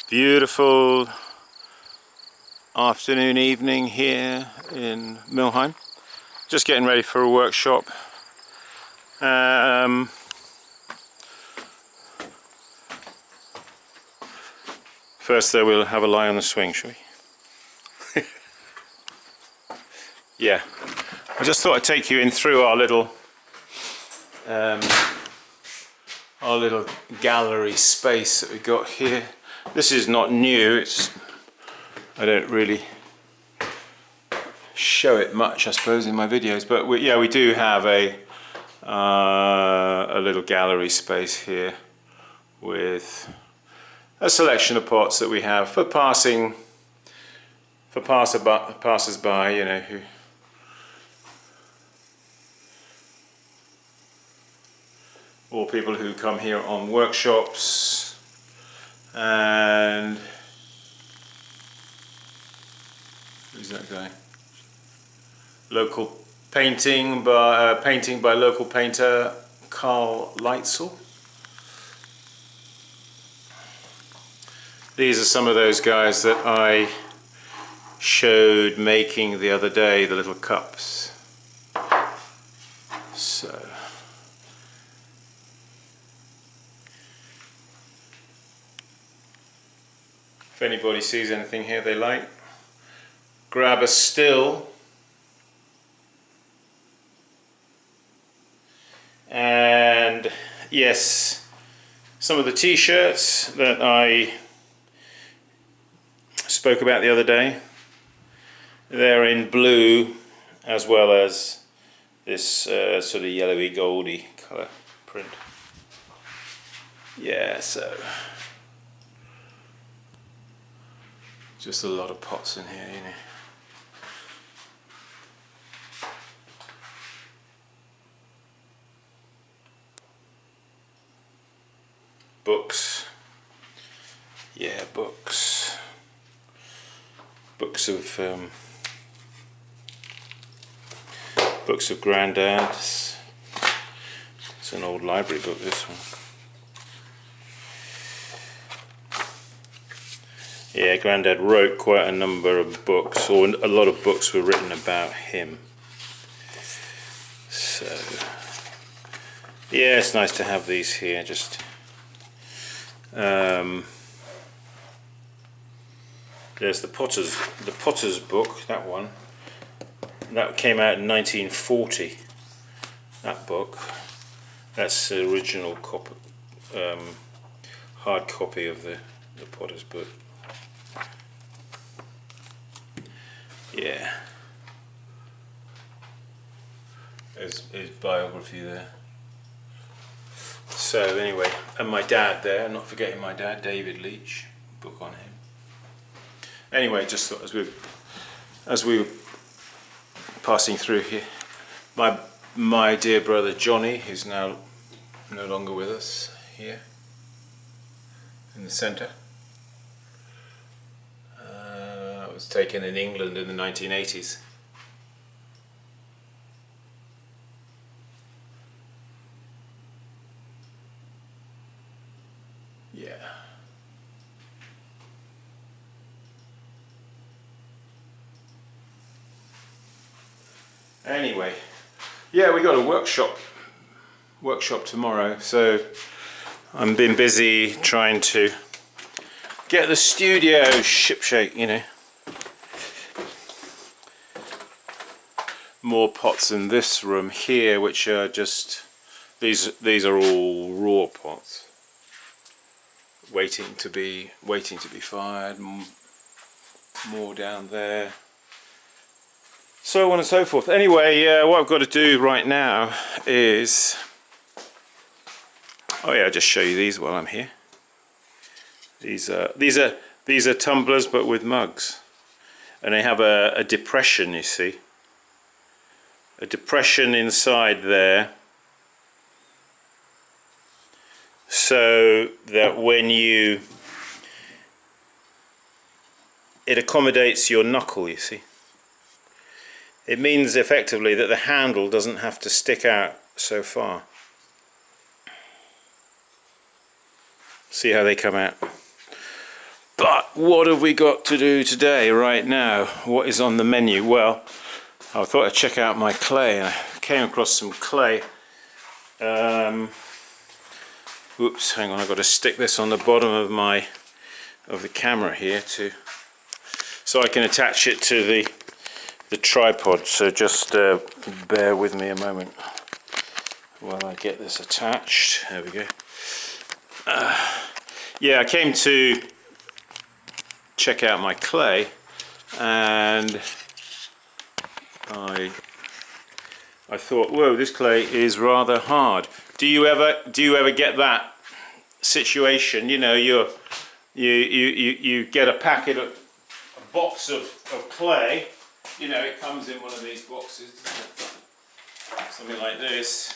Beautiful afternoon, evening here in Milheim. Just getting ready for a workshop. First though, we'll have a lie on the swing, shall we? Yeah, I just thought I'd take you in through our little gallery space that we got here. This is not new. I don't really show it much, I suppose, in my videos, but we do have a little gallery space here with a selection of pots that we have for passers-by, you know, or people who come here on workshops. And who's that guy? Local painting by local painter Carl Leitzel. These are some of those guys that I showed making the other day, the little cups. So if anybody sees anything here they like, grab a still. And yes, some of the t-shirts that I spoke about the other day, they're in blue as well as this sort of yellowy goldy colour print. Yeah, so just a lot of pots in here, you know. Books, yeah, books of Grandad's. It's an old library book, this one. Yeah, Grandad wrote quite a number of books, or a lot of books were written about him. So yeah, it's nice to have these here. Just there's the Potter's book, that one. That came out in 1940. That book. That's the original hard copy of the Potter's book. Yeah. There's his biography there. So anyway, and my dad there, not forgetting my dad, David Leach, book on him. Anyway, just thought as we were passing through here, my dear brother Johnny, who's now no longer with us, here in the centre. It was taken in England in the 1980s. Yeah. Anyway, yeah, we got a workshop tomorrow, so I'm been busy trying to get the studio shipshape, you know. More pots in this room here, which are just these are all raw pots, waiting to be fired. More down there. So on and so forth. Anyway, what I've got to do right now is, oh yeah, I'll just show you these while I'm here. These are tumblers, but with mugs, and they have a depression. You see, a depression inside there, so that when it accommodates your knuckle. You see. It means effectively that the handle doesn't have to stick out so far. See how they come out. But what have we got to do today, right now? What is on the menu? Well, I thought I'd check out my clay. I came across some clay. Oops, hang on, I've got to stick this on the bottom of the camera here so I can attach it to the tripod. So just bear with me a moment while I get this attached. There we go. Yeah, I came to check out my clay, and I thought, whoa, this clay is rather hard. Do you ever get that situation? You know, you get a packet of a box of clay. You know, it comes in one of these boxes, something like this.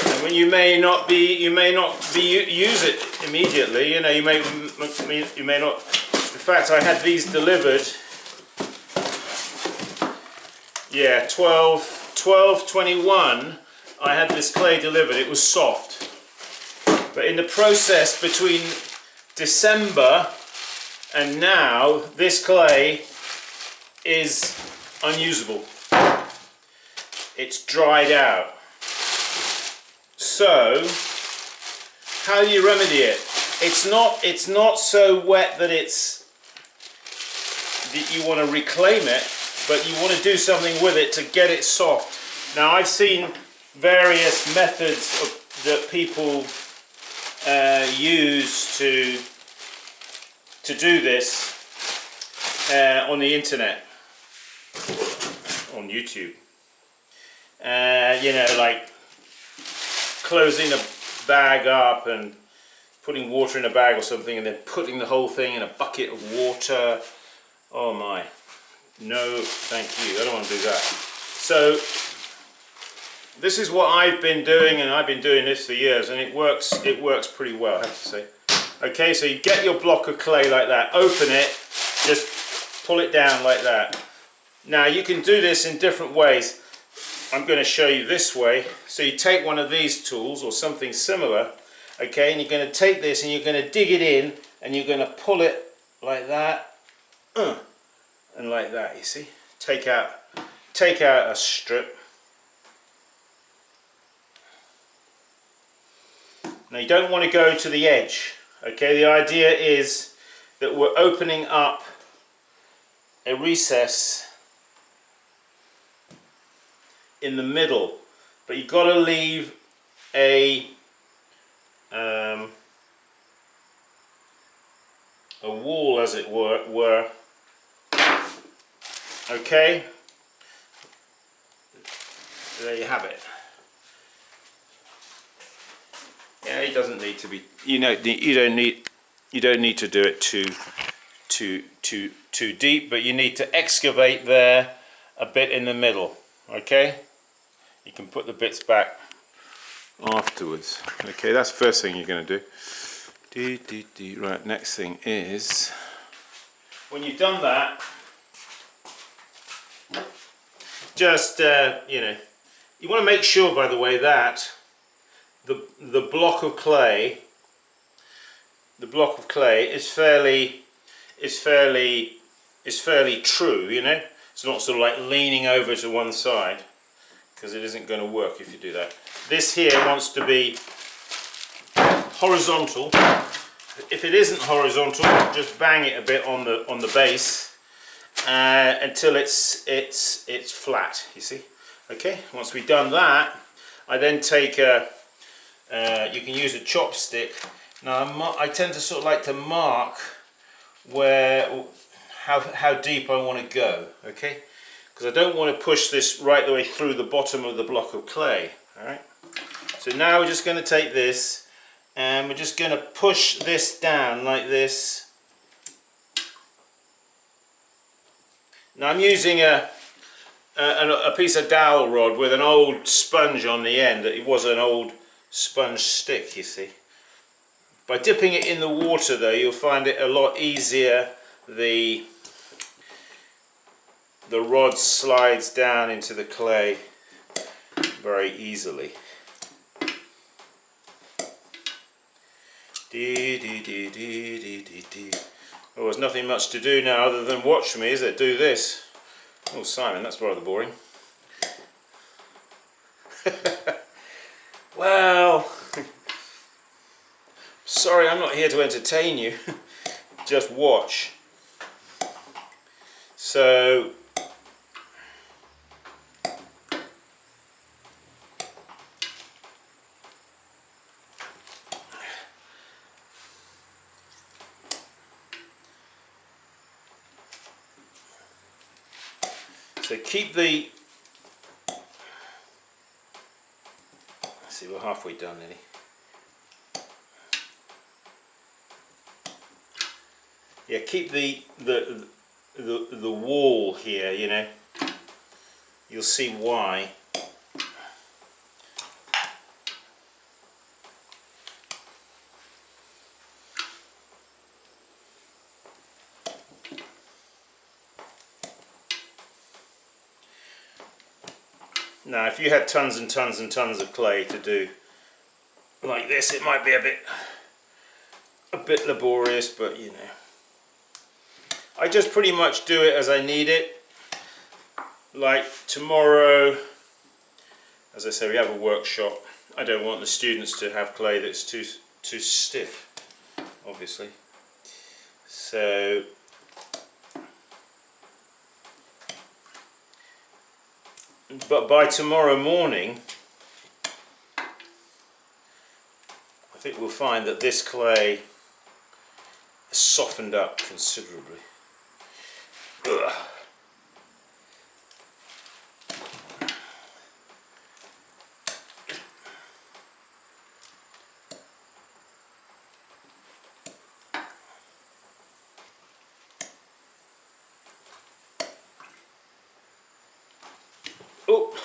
And when you may not use it immediately. You know, you may not. In fact, I had these delivered. Yeah, 12/21. I had this clay delivered. It was soft, but in the process between December and now, this clay is unusable. It's dried out. So, how do you remedy it? It's not so wet that you want to reclaim it, but you want to do something with it to get it soft. Now, I've seen various methods that people use to do this on the internet, on YouTube. You know, like closing a bag up and putting water in a bag or something, and then putting the whole thing in a bucket of water. Oh my, no thank you, I don't want to do that. So this is what I've been doing, and I've been doing this for years, and it works pretty well, I have to say. Okay, so you get your block of clay like that, open it, just pull it down like that. Now you can do this in different ways. I'm going to show you this way. So you take one of these tools or something similar, okay, and you're going to take this and you're going to dig it in, and you're going to pull it like that, and like that, you see. Take out a strip. Now you don't want to go to the edge, okay. The idea is that we're opening up a recess in the middle, but you've got to leave a wall, as it were. Okay, there you have it. Yeah, it doesn't need to be. You don't need to do it too deep, but you need to excavate there a bit in the middle. Okay, you can put the bits back afterwards. Okay, that's the first thing you're going to do. Right, next thing is, when you've done that, just you know, you want to make sure, by the way, that the block of clay is fairly true. You know, it's not sort of like leaning over to one side, because it isn't going to work if you do that. This here wants to be horizontal. If it isn't horizontal, just bang it a bit on the base until it's flat. You see? Okay. Once we've done that, I then take you can use a chopstick. Now I tend to sort of like to mark how deep I want to go. Okay, because I don't want to push this right the way through the bottom of the block of clay. All right. So now we're just going to take this, and we're just going to push this down like this. Now I'm using a piece of dowel rod with an old sponge on the end. It was an old sponge stick, you see. By dipping it in the water, though, you'll find it a lot easier. The rod slides down into the clay very easily. Oh, there's nothing much to do now other than watch me, is it? Do this. Oh, Simon, that's rather boring. Well, sorry, I'm not here to entertain you. Just watch. So, keep the, let's see, we're halfway done nearly. Yeah, keep the wall here, you know. You'll see why. Now, if you had tons and tons and tons of clay to do like this, it might be a bit laborious, but you know. I just pretty much do it as I need it. Like tomorrow, as I say, we have a workshop. I don't want the students to have clay that's too stiff, obviously. So but by tomorrow morning, I think we'll find that this clay has softened up considerably. Ugh. Oh,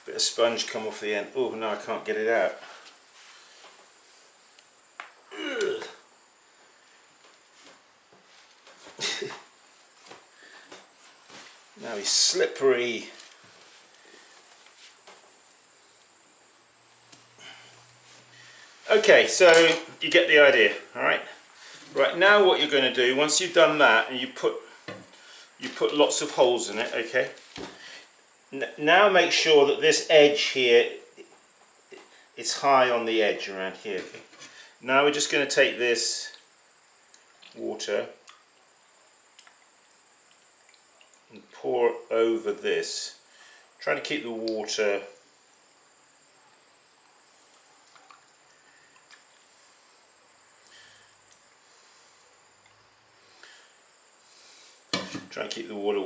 bit of sponge come off the end. Oh, no, I can't get it out. Now he's slippery. Okay, so you get the idea, all right? Right, now what you're going to do, once you've done that, and you put lots of holes in it, okay? Now make sure that this edge here, it's high on the edge around here. Okay? Now we're just going to take this water and pour over this. Try to keep the water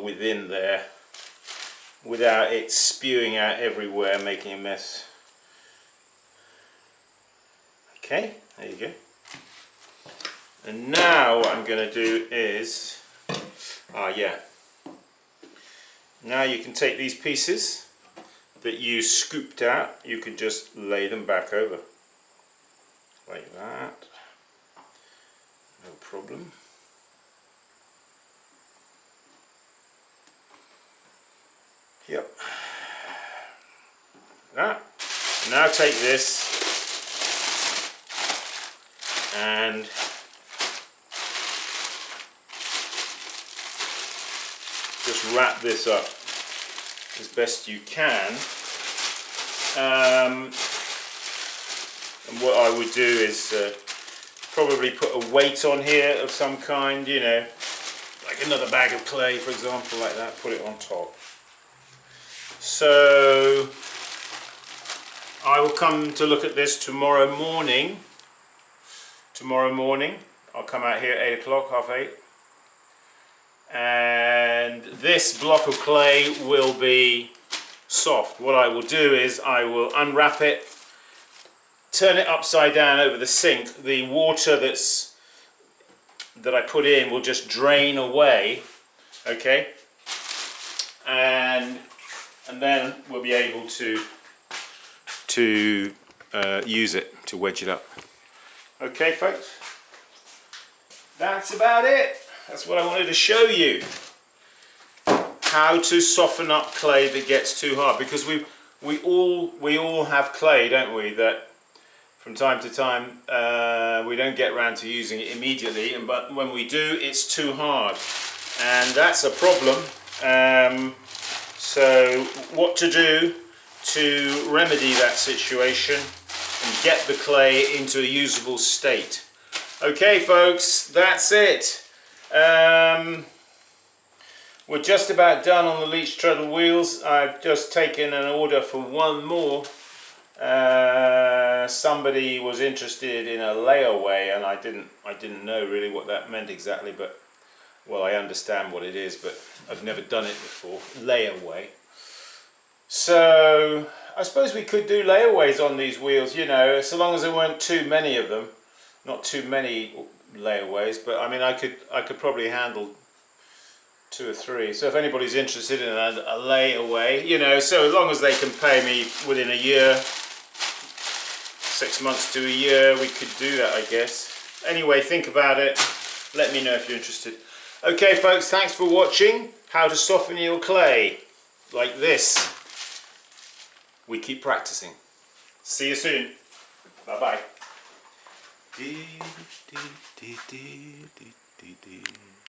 within there without it spewing out everywhere, making a mess. Okay, there you go. And now what I'm going to do is, now you can take these pieces that you scooped out, you can just lay them back over. Like that. No problem. Yep. That. Now take this and just wrap this up as best you can. And what I would do is probably put a weight on here of some kind, you know, like another bag of clay, for example, like that, put it on top. So I will come to look at this tomorrow morning. I'll come out here at 8 o'clock, half 8. And this block of clay will be soft. What I will do is I will unwrap it, turn it upside down over the sink. The water that I put in will just drain away, okay? And then we'll be able to use it to wedge it up. Okay, folks, that's about it. That's what I wanted to show you. How to soften up clay that gets too hard, because we all have clay, don't we, that from time to time. We don't get around to using it immediately, but when we do, it's too hard, and that's a problem. So what to do to remedy that situation and get the clay into a usable state? Okay folks, that's it. We're just about done on the Leach Treadle wheels. I've just taken an order for one more. Somebody was interested in a layaway, and I didn't know really what that meant exactly, but well, I understand what it is, but I've never done it before. Layaway. So I suppose we could do layaways on these wheels, you know, so long as there weren't too many of them. Not too many layaways, but I mean I could probably handle 2 or 3. So if anybody's interested in a layaway, you know, so long as they can pay me within a year, 6 months to a year, we could do that, I guess. Anyway, think about it. Let me know if you're interested. Okay folks, thanks for watching how to soften your clay like this. We keep practicing. See you soon. Bye bye.